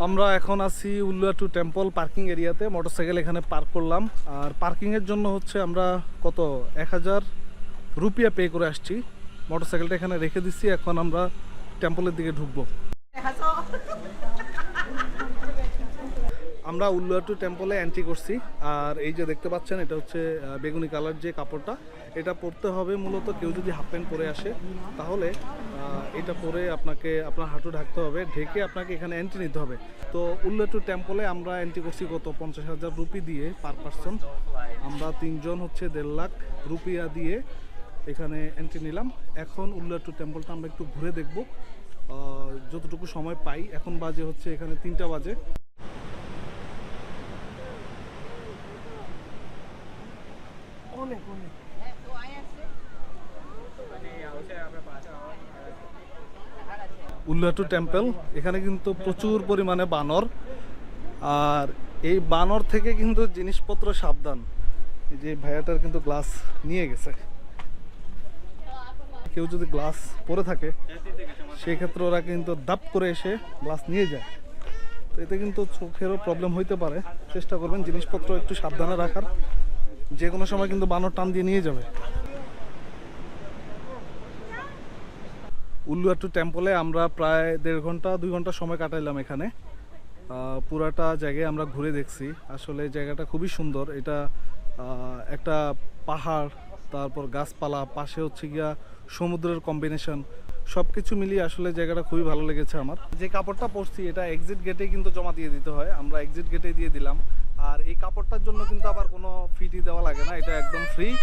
আমরা এখন আছি উল্লুয়াটু টেম্পল পার্কিং এরিয়াতে, মোটরসাইকেল এখানে পার্ক করলাম। আর পার্কিংয়ের জন্য হচ্ছে আমরা কত 1000 রুপিয়া পে করে আসছি। মোটরসাইকেলটা এখানে রেখে দিচ্ছি, এখন আমরা টেম্পলের দিকে ঢুকবো। আমরা উল্লুয়াটু টেম্পলে এন্ট্রি করছি। আর এই যে দেখতে পাচ্ছেন, এটা হচ্ছে বেগুনি কালার যে কাপড়টা, এটা পরতে হবে মূলত কেউ যদি হাফ প্যান্ট পরে আসে, তাহলে এটা পরে আপনাকে আপনার হাঁটু ঢাকতে হবে, ঢেকে আপনাকে এখানে এন্ট্রি নিতে হবে। তো উল্লুয়াটু টেম্পলে আমরা এন্ট্রি করছি কত 50,000 রুপি দিয়ে পার পারসন। আমরা 3 জন হচ্ছে 1.5 লাখ রুপিয়া দিয়ে এখানে এন্ট্রি নিলাম। এখন উল্লুয়াটু টেম্পলটা আমরা একটু ঘুরে দেখব যতটুকু সময় পাই। এখন বাজে হচ্ছে এখানে 3টা বাজে। উল্লুয়াটু টেম্পল, এখানে কিন্তু প্রচুর পরিমাণে বানর। আর এই বানর থেকে কিন্তু জিনিসপত্র সাবধান। এই যে ভাইয়াটার কিন্তু গ্লাস নিয়ে গেছে, কেউ যদি গ্লাস পরে থাকে সেই ক্ষেত্রে ওরা কিন্তু দাপ করে এসে গ্লাস নিয়ে যায়। তো এতে কিন্তু চোখেরও প্রবলেম হইতে পারে। চেষ্টা করবেন জিনিসপত্র একটু সাবধানে রাখার, যে কোনো সময় কিন্তু বানর টান দিয়ে নিয়ে যাবে। উল্লুয়াটু টেম্পলে আমরা প্রায় 1.5 ঘন্টা 2 ঘন্টা সময় কাটাইলাম এখানে। পুরাটা জায়গায় আমরা ঘুরে দেখছি। আসলে জায়গাটা খুবই সুন্দর। এটা একটা পাহাড়, তারপর গাছপালা, পাশে হচ্ছে গিয়া সমুদ্রের কম্বিনেশন, সব কিছু মিলিয়ে আসলে জায়গাটা খুবই ভালো লেগেছে আমার। যে কাপড়টা পরছি এটা এক্সিট গেটে কিন্তু জমা দিয়ে দিতে হয়, আমরা এক্সিট গেটে দিয়ে দিলাম। আর এই কাপড়টার জন্য কিন্তু আবার কোনো ফিটি দেওয়া লাগে না, এটা একদম ফ্রি।